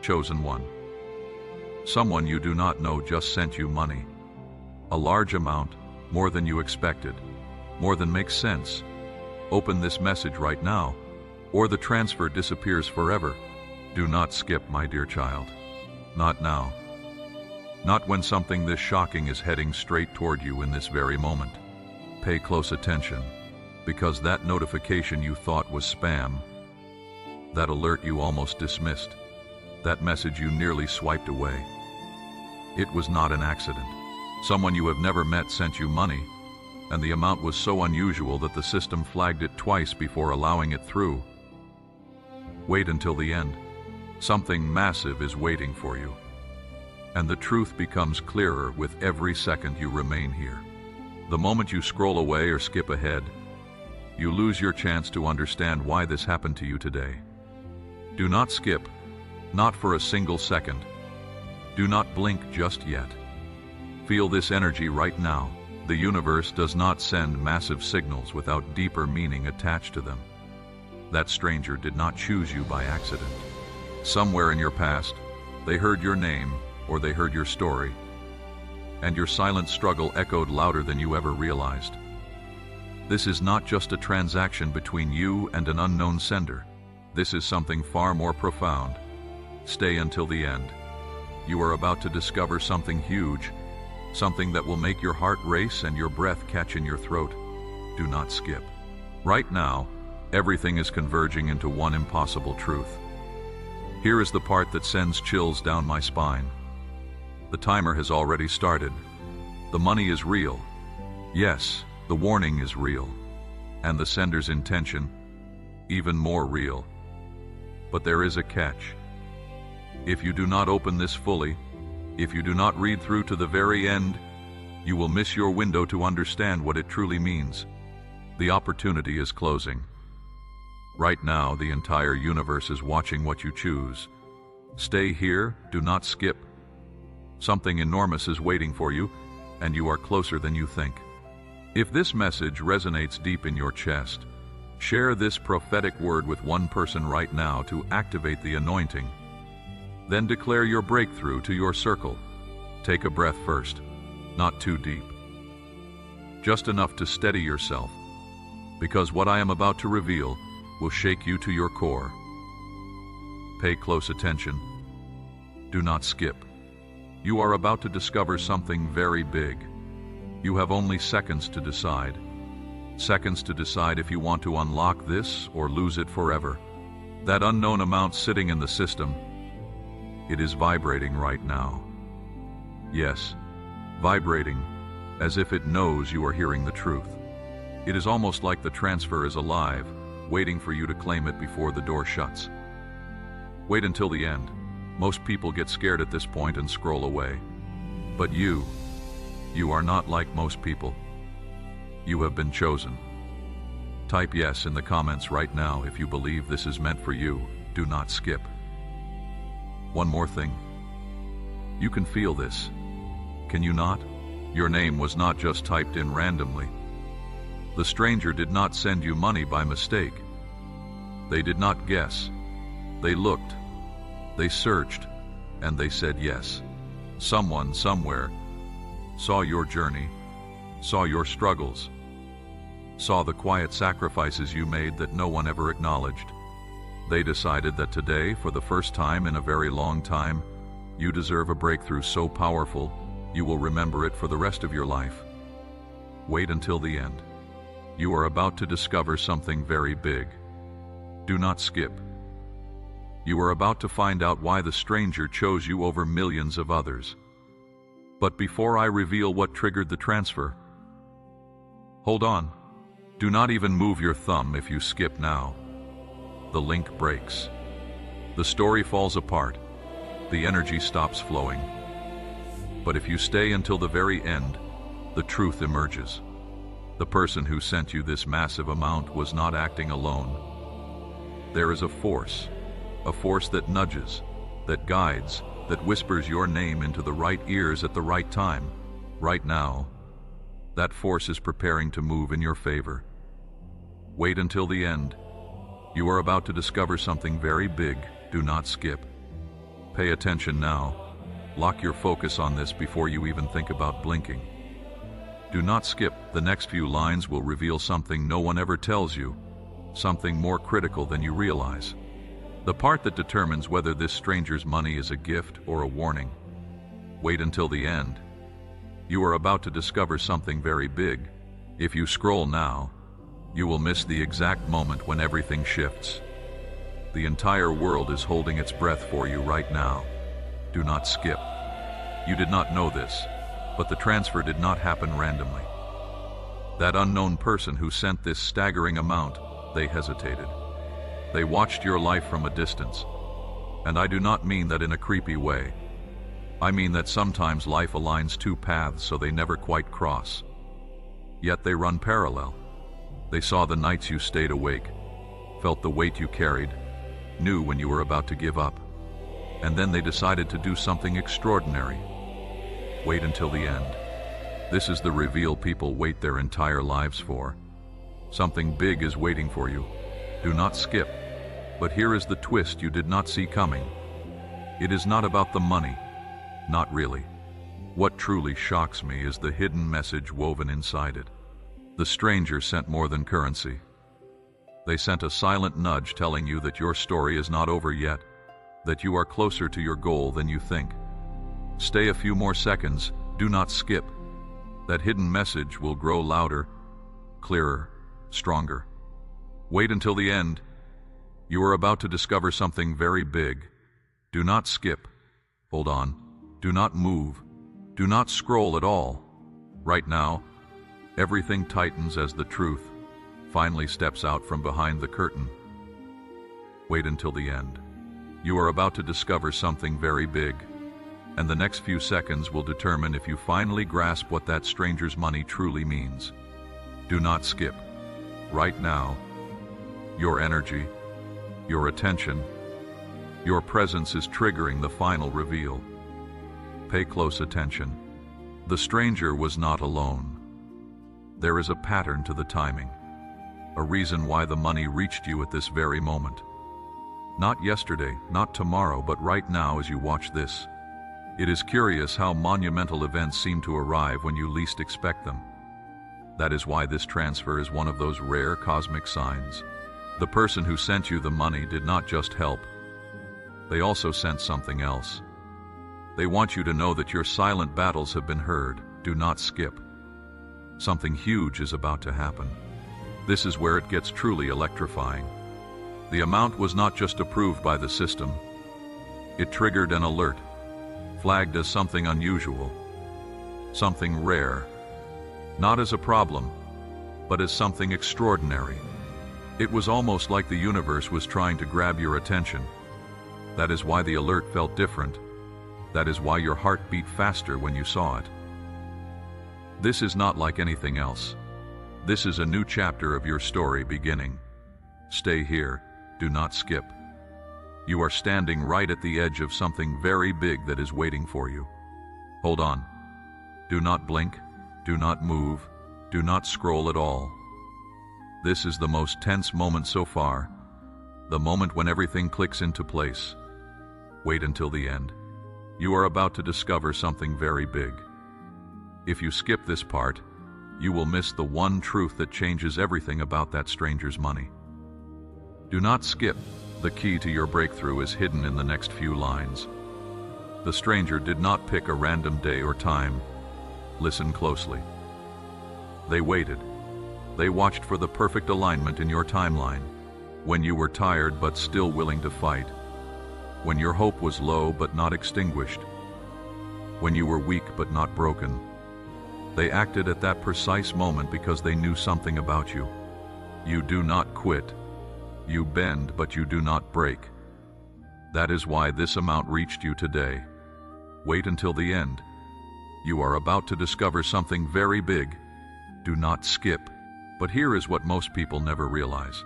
Chosen one. Someone you do not know just sent you money. A large amount, more than you expected, more than makes sense. Open this message right now, or the transfer disappears forever. Do not skip, my dear child. Not now. Not when something this shocking is heading straight toward you in this very moment. Pay close attention, because that notification you thought was spam, that alert you almost dismissed, that message you nearly swiped away, it was not an accident. Someone you have never met sent you money, and the amount was so unusual that the system flagged it twice before allowing it through. Wait until the end. Something massive is waiting for you. And the truth becomes clearer with every second you remain here. The moment you scroll away or skip ahead, you lose your chance to understand why this happened to you today. Do not skip, not for a single second. Do not blink just yet. Feel this energy right now. The universe does not send massive signals without deeper meaning attached to them. That stranger did not choose you by accident. Somewhere in your past, they heard your name or they heard your story, and your silent struggle echoed louder than you ever realized. This is not just a transaction between you and an unknown sender. This is something far more profound. Stay until the end. You are about to discover something huge, something that will make your heart race and your breath catch in your throat. Do not skip. Right now, everything is converging into one impossible truth. Here is the part that sends chills down my spine. The timer has already started. The money is real. Yes, the warning is real. And the sender's intention, even more real. But there is a catch. If you do not open this fully, if you do not read through to the very end, you will miss your window to understand what it truly means. The opportunity is closing. Right now, the entire universe is watching what you choose. Stay here, do not skip. Something enormous is waiting for you, and you are closer than you think. If this message resonates deep in your chest, share this prophetic word with one person right now to activate the anointing. Then declare your breakthrough to your circle. Take a breath first, not too deep. Just enough to steady yourself, because what I am about to reveal will shake you to your core. Pay close attention. Do not skip. You are about to discover something very big. You have only seconds to decide. Seconds to decide if you want to unlock this or lose it forever. That unknown amount sitting in the system, it is vibrating right now. Yes, vibrating, as if it knows you are hearing the truth. It is almost like the transfer is alive, waiting for you to claim it before the door shuts. Wait until the end. Most people get scared at this point and scroll away. But you are not like most people. You have been chosen. Type yes in the comments right now if you believe this is meant for you. Do not skip. One more thing. You can feel this. Can you not? Your name was not just typed in randomly. The stranger did not send you money by mistake. They did not guess. They looked. They searched, and they said yes. Someone, somewhere, saw your journey, saw your struggles, saw the quiet sacrifices you made that no one ever acknowledged. They decided that today, for the first time in a very long time, you deserve a breakthrough so powerful, you will remember it for the rest of your life. Wait until the end. You are about to discover something very big. Do not skip. You are about to find out why the stranger chose you over millions of others. But before I reveal what triggered the transfer, hold on. Do not even move your thumb if you skip now. The link breaks. The story falls apart. The energy stops flowing. But if you stay until the very end, the truth emerges. The person who sent you this massive amount was not acting alone. There is a force that nudges, that guides, that whispers your name into the right ears at the right time. Right now, that force is preparing to move in your favor. Wait until the end. You are about to discover something very big. Do not skip. Pay attention now. Lock your focus on this before you even think about blinking. Do not skip. The next few lines will reveal something no one ever tells you, something more critical than you realize. The part that determines whether this stranger's money is a gift or a warning. Wait until the end. You are about to discover something very big. If you scroll now, you will miss the exact moment when everything shifts. The entire world is holding its breath for you right now. Do not skip. You did not know this, but the transfer did not happen randomly. That unknown person who sent this staggering amount, they hesitated. They watched your life from a distance. And I do not mean that in a creepy way. I mean that sometimes life aligns two paths so they never quite cross. Yet they run parallel. They saw the nights you stayed awake, felt the weight you carried, knew when you were about to give up. And then they decided to do something extraordinary. Wait until the end. This is the reveal people wait their entire lives for. Something big is waiting for you. Do not skip. But here is the twist you did not see coming. It is not about the money. Not really. What truly shocks me is the hidden message woven inside it. The stranger sent more than currency. They sent a silent nudge telling you that your story is not over yet, that you are closer to your goal than you think. Stay a few more seconds, do not skip. That hidden message will grow louder, clearer, stronger. Wait until the end. You are about to discover something very big. Do not skip. Hold on. Do not move. Do not scroll at all. Right now, everything tightens as the truth finally steps out from behind the curtain. Wait until the end. You are about to discover something very big, and the next few seconds will determine if you finally grasp what that stranger's money truly means. Do not skip. Right now, your energy, your attention, your presence is triggering the final reveal. Pay close attention. The stranger was not alone. There is a pattern to the timing, a reason why the money reached you at this very moment. Not yesterday, not tomorrow, but right now as you watch this. It is curious how monumental events seem to arrive when you least expect them. That is why this transfer is one of those rare cosmic signs. The person who sent you the money did not just help. They also sent something else. They want you to know that your silent battles have been heard. Do not skip. Something huge is about to happen. This is where it gets truly electrifying. The amount was not just approved by the system. It triggered an alert, flagged as something unusual, something rare, not as a problem, but as something extraordinary. It was almost like the universe was trying to grab your attention. That is why the alert felt different. That is why your heart beat faster when you saw it. This is not like anything else. This is a new chapter of your story beginning. Stay here. Do not skip. You are standing right at the edge of something very big that is waiting for you. Hold on. Do not blink. Do not move. Do not scroll at all. This is the most tense moment so far. The moment when everything clicks into place. Wait until the end. You are about to discover something very big. If you skip this part, you will miss the one truth that changes everything about that stranger's money. Do not skip. The key to your breakthrough is hidden in the next few lines. The stranger did not pick a random day or time. Listen closely. They waited. They watched for the perfect alignment in your timeline, when you were tired but still willing to fight, when your hope was low but not extinguished, when you were weak but not broken. They acted at that precise moment because they knew something about you. You do not quit. You bend, but you do not break. That is why this amount reached you today. Wait until the end. You are about to discover something very big. Do not skip. But here is what most people never realize.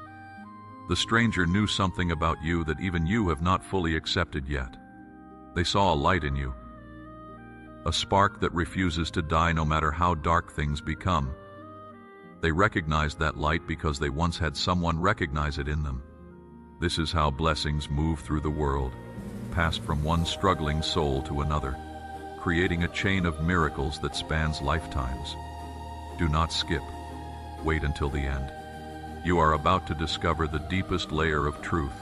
The stranger knew something about you that even you have not fully accepted yet. They saw a light in you. A spark that refuses to die no matter how dark things become. They recognized that light because they once had someone recognize it in them. This is how blessings move through the world. that passed from one struggling soul to another, creating a chain of miracles that spans lifetimes. Do not skip. Wait until the end. You are about to discover the deepest layer of truth,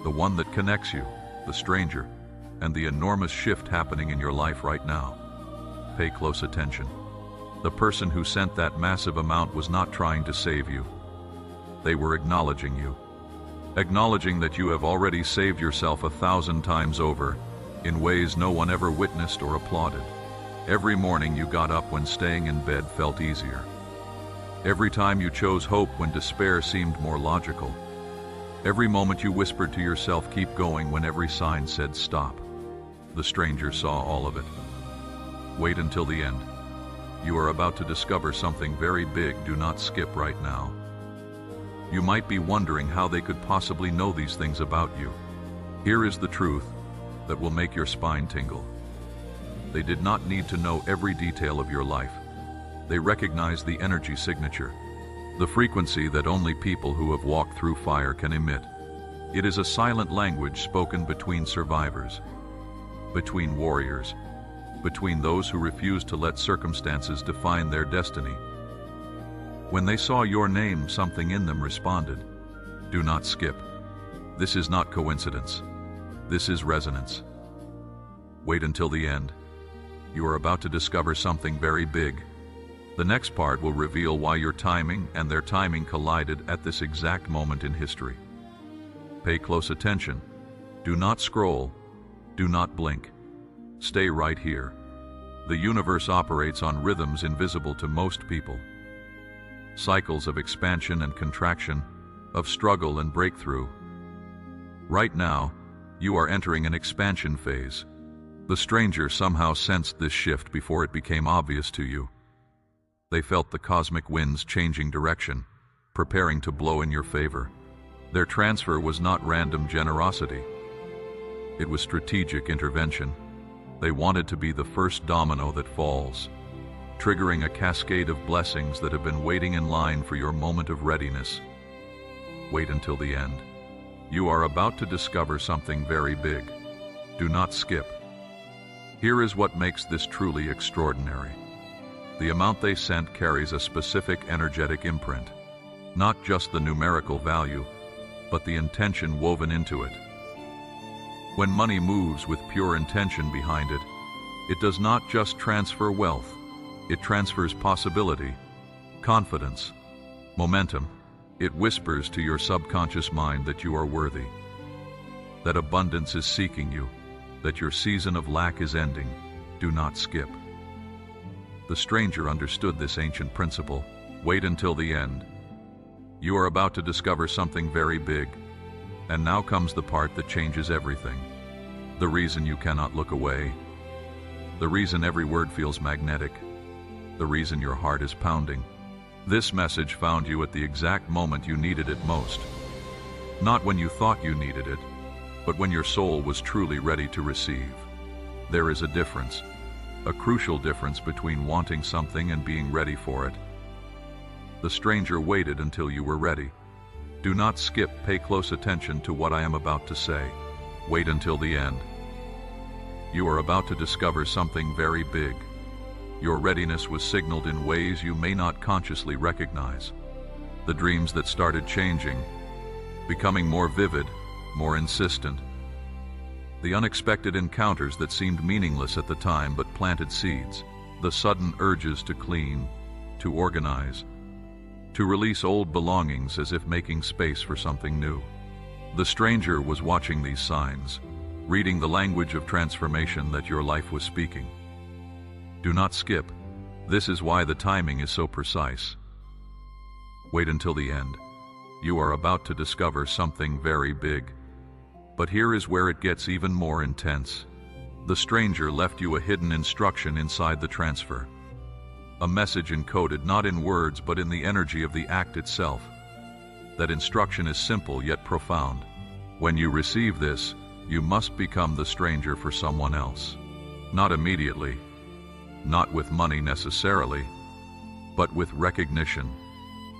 the one that connects you, the stranger, and the enormous shift happening in your life right now. Pay close attention. The person who sent that massive amount was not trying to save you. They were acknowledging you. Acknowledging that you have already saved yourself 1,000 times over, in ways no one ever witnessed or applauded. Every morning you got up when staying in bed felt easier. Every time you chose hope when despair seemed more logical. Every moment you whispered to yourself, keep going, when every sign said stop. The stranger saw all of it. Wait until the end. You are about to discover something very big. Do not skip right now. You might be wondering how they could possibly know these things about you. Here is the truth that will make your spine tingle. They did not need to know every detail of your life. They recognized the energy signature, the frequency that only people who have walked through fire can emit. It is a silent language spoken between survivors, between warriors, between those who refuse to let circumstances define their destiny. When they saw your name, something in them responded. Do not skip. This is not coincidence. This is resonance. Wait until the end. You are about to discover something very big. The next part will reveal why your timing and their timing collided at this exact moment in history. Pay close attention. Do not scroll. Do not blink. Stay right here. The universe operates on rhythms invisible to most people. Cycles of expansion and contraction, of struggle and breakthrough. Right now, you are entering an expansion phase. The stranger somehow sensed this shift before it became obvious to you. They felt the cosmic winds changing direction, preparing to blow in your favor. Their transfer was not random generosity. It was strategic intervention. They wanted to be the first domino that falls, triggering a cascade of blessings that have been waiting in line for your moment of readiness. Wait until the end. You are about to discover something very big. Do not skip. Here is what makes this truly extraordinary. The amount they sent carries a specific energetic imprint, not just the numerical value, but the intention woven into it. When money moves with pure intention behind it, it does not just transfer wealth, it transfers possibility, confidence, momentum. It whispers to your subconscious mind that you are worthy, that abundance is seeking you, that your season of lack is ending. Do not skip. The stranger understood this ancient principle. Wait until the end. You are about to discover something very big. And now comes the part that changes everything. The reason you cannot look away. The reason every word feels magnetic. The reason your heart is pounding. This message found you at the exact moment you needed it most. Not when you thought you needed it, but when your soul was truly ready to receive. There is a difference, a crucial difference between wanting something and being ready for it. The stranger waited until you were ready. Do not skip. Pay close attention to what I am about to say. Wait until the end. You are about to discover something very big. Your readiness was signaled in ways you may not consciously recognize. The dreams that started changing, becoming more vivid, more insistent. The unexpected encounters that seemed meaningless at the time but planted seeds. The sudden urges to clean, to organize, to release old belongings as if making space for something new. The stranger was watching these signs, reading the language of transformation that your life was speaking. Do not skip. This is why the timing is so precise. Wait until the end. You are about to discover something very big. But here is where it gets even more intense. The stranger left you a hidden instruction inside the transfer. A message encoded not in words but in the energy of the act itself. That instruction is simple yet profound. When you receive this, you must become the stranger for someone else. Not immediately, not with money necessarily, but with recognition,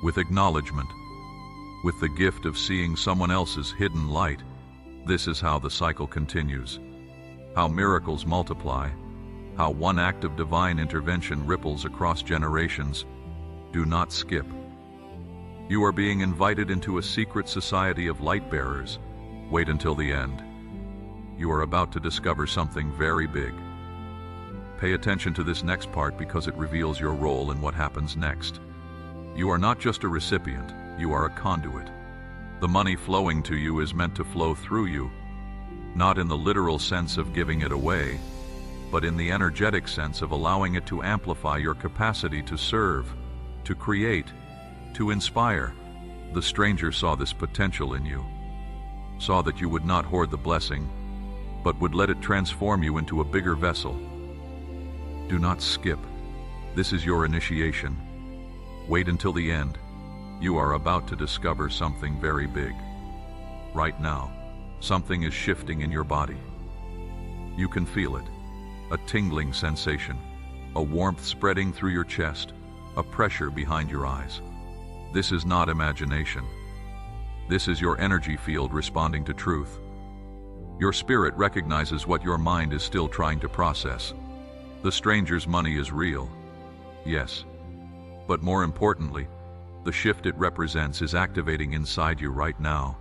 with acknowledgement, with the gift of seeing someone else's hidden light. This is how the cycle continues, how miracles multiply, how one act of divine intervention ripples across generations. Do not skip. You are being invited into a secret society of light bearers. Wait until the end. You are about to discover something very big. Pay attention to this next part because it reveals your role in what happens next. You are not just a recipient, you are a conduit. The money flowing to you is meant to flow through you, not in the literal sense of giving it away, but in the energetic sense of allowing it to amplify your capacity to serve, to create, to inspire. The stranger saw this potential in you, saw that you would not hoard the blessing, but would let it transform you into a bigger vessel. Do not skip. This is your initiation. Wait until the end. You are about to discover something very big. Right now, something is shifting in your body. You can feel it. A tingling sensation, a warmth spreading through your chest, a pressure behind your eyes. This is not imagination. This is your energy field responding to truth. Your spirit recognizes what your mind is still trying to process. The stranger's money is real, yes, but more importantly, the shift it represents is activating inside you right now.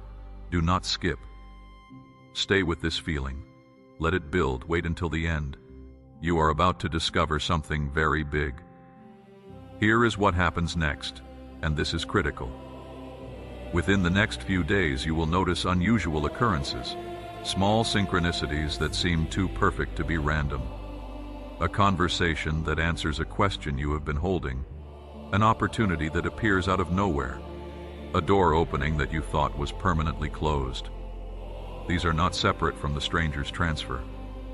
Do not skip. Stay with this feeling. Let it build. Wait until the end. You are about to discover something very big. Here is what happens next, and this is critical. Within the next few days, you will notice unusual occurrences, small synchronicities that seem too perfect to be random. A conversation that answers a question you have been holding, an opportunity that appears out of nowhere, a door opening that you thought was permanently closed. These are not separate from the stranger's transfer.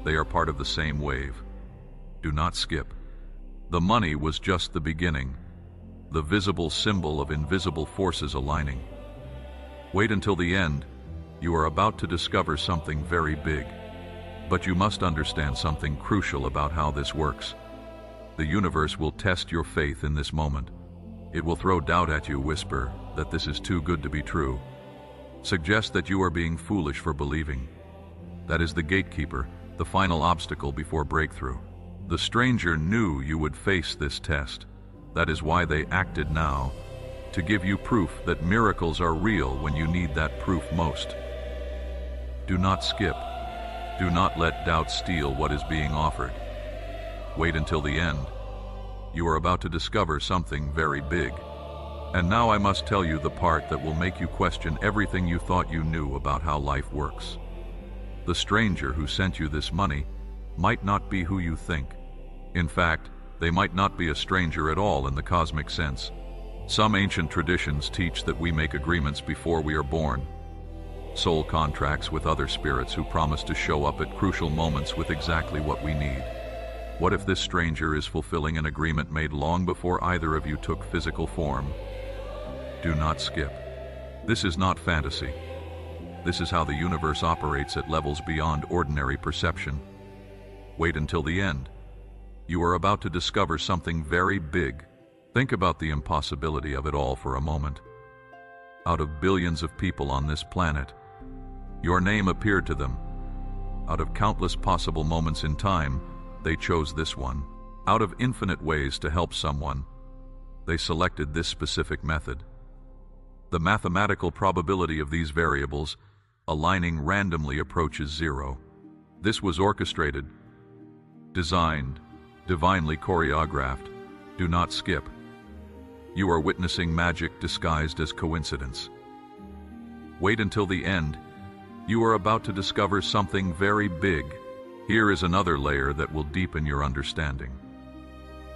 They are part of the same wave. Do not skip. The money was just the beginning, the visible symbol of invisible forces aligning. Wait until the end. You are about to discover something very big. But you must understand something crucial about how this works. The universe will test your faith in this moment. It will throw doubt at you, whisper that this is too good to be true, suggest that you are being foolish for believing. That is the gatekeeper, the final obstacle before breakthrough. The stranger knew you would face this test. That is why they acted now, to give you proof that miracles are real when you need that proof most. Do not skip. Do not let doubt steal what is being offered. Wait until the end. You are about to discover something very big. And now I must tell you the part that will make you question everything you thought you knew about how life works. The stranger who sent you this money might not be who you think. In fact, they might not be a stranger at all in the cosmic sense. Some ancient traditions teach that we make agreements before we are born. Soul contracts with other spirits who promise to show up at crucial moments with exactly what we need. What if this stranger is fulfilling an agreement made long before either of you took physical form? Do not skip. This is not fantasy. This is how the universe operates at levels beyond ordinary perception. Wait until the end. You are about to discover something very big. Think about the impossibility of it all for a moment. Out of billions of people on this planet, your name appeared to them. Out of countless possible moments in time, they chose this one. Out of infinite ways to help someone, they selected this specific method. The mathematical probability of these variables aligning randomly approaches zero. This was orchestrated, designed, divinely choreographed. Do not skip. You are witnessing magic disguised as coincidence. Wait until the end. You are about to discover something very big. Here is another layer that will deepen your understanding.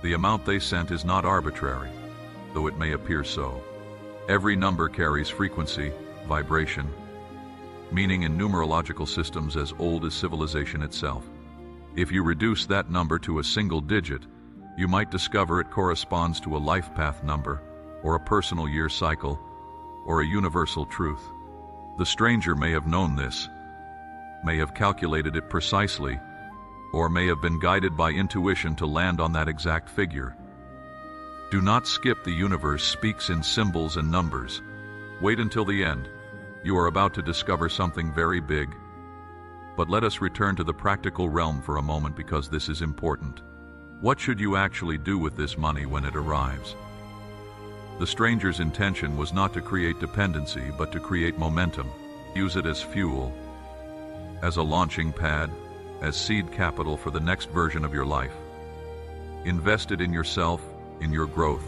The amount they sent is not arbitrary, though it may appear so. Every number carries frequency, vibration, meaning in numerological systems as old as civilization itself. If you reduce that number to a single digit, you might discover it corresponds to a life path number, or a personal year cycle, or a universal truth. The stranger may have known this, may have calculated it precisely, or may have been guided by intuition to land on that exact figure. Do not skip. The universe speaks in symbols and numbers. Wait until the end. You are about to discover something very big. But let us return to the practical realm for a moment because this is important. What should you actually do with this money when it arrives? The stranger's intention was not to create dependency, but to create momentum. Use it as fuel, as a launching pad, as seed capital for the next version of your life. Invest it in yourself, in your growth,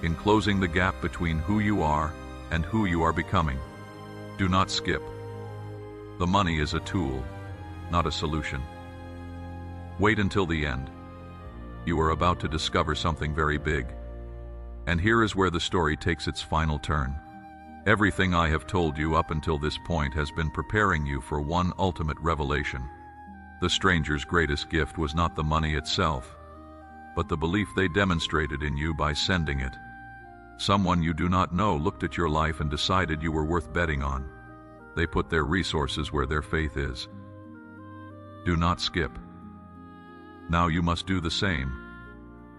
in closing the gap between who you are and who you are becoming. Do not skip. The money is a tool, not a solution. Wait until the end. You are about to discover something very big. And here is where the story takes its final turn. Everything I have told you up until this point has been preparing you for one ultimate revelation. The stranger's greatest gift was not the money itself, but the belief they demonstrated in you by sending it. Someone you do not know looked at your life and decided you were worth betting on. They put their resources where their faith is. Do not skip. Now you must do the same.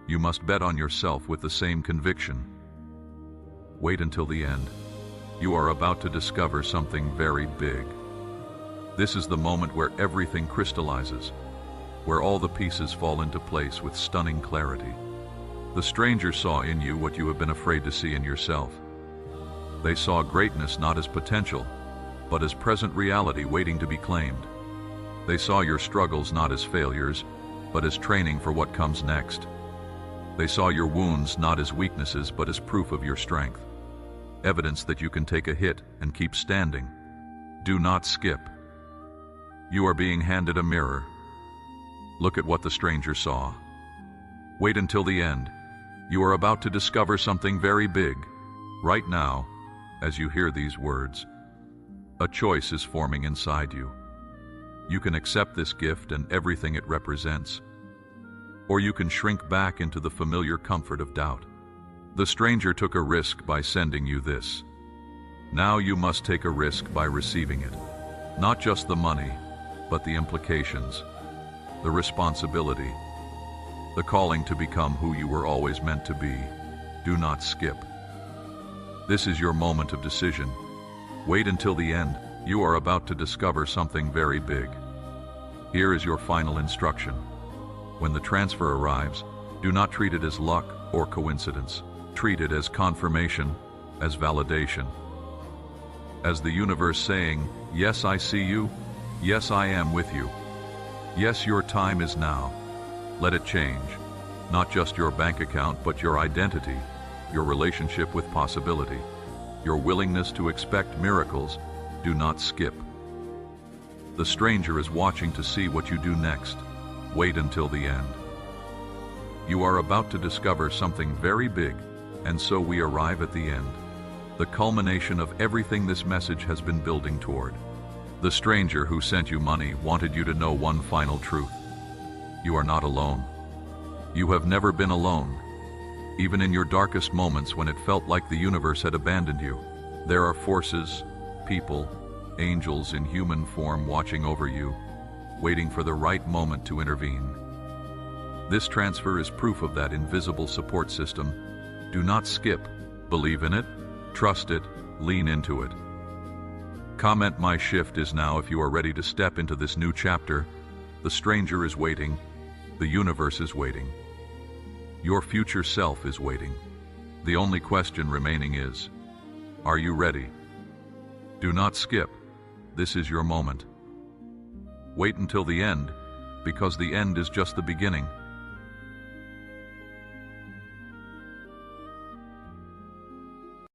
You must bet on yourself with the same conviction. Wait until the end. You are about to discover something very big. This is the moment where everything crystallizes, where all the pieces fall into place with stunning clarity. The stranger saw in you what you have been afraid to see in yourself. They saw greatness not as potential, but as present reality waiting to be claimed. They saw your struggles not as failures, but as training for what comes next. They saw your wounds not as weaknesses, but as proof of your strength. Evidence that you can take a hit and keep standing. Do not skip. You are being handed a mirror. Look at what the stranger saw. Wait until the end. You are about to discover something very big. Right now, as you hear these words, a choice is forming inside you. You can accept this gift and everything it represents, or you can shrink back into the familiar comfort of doubt. The stranger took a risk by sending you this. Now you must take a risk by receiving it. Not just the money, but the implications, the responsibility, the calling to become who you were always meant to be. Do not skip. This is your moment of decision. Wait until the end. You are about to discover something very big. Here is your final instruction. When the transfer arrives, do not treat it as luck or coincidence. Treat it as confirmation, as validation. As the universe saying, yes, I see you. Yes, I am with you. Yes, your time is now. Let it change. Not just your bank account, but your identity, your relationship with possibility, your willingness to expect miracles. Do not skip. The stranger is watching to see what you do next. Wait until the end. You are about to discover something very big, and so we arrive at the end. The culmination of everything this message has been building toward. The stranger who sent you money wanted you to know one final truth. You are not alone. You have never been alone. Even in your darkest moments when it felt like the universe had abandoned you, there are forces, people, angels in human form watching over you, waiting for the right moment to intervene. This transfer is proof of that invisible support system. Do not skip. Believe in it, trust it, lean into it. Comment "My shift is now" if you are ready to step into this new chapter. The stranger is waiting. The universe is waiting. Your future self is waiting. The only question remaining is, are you ready? Do not skip. This is your moment. Wait until the end, because the end is just the beginning.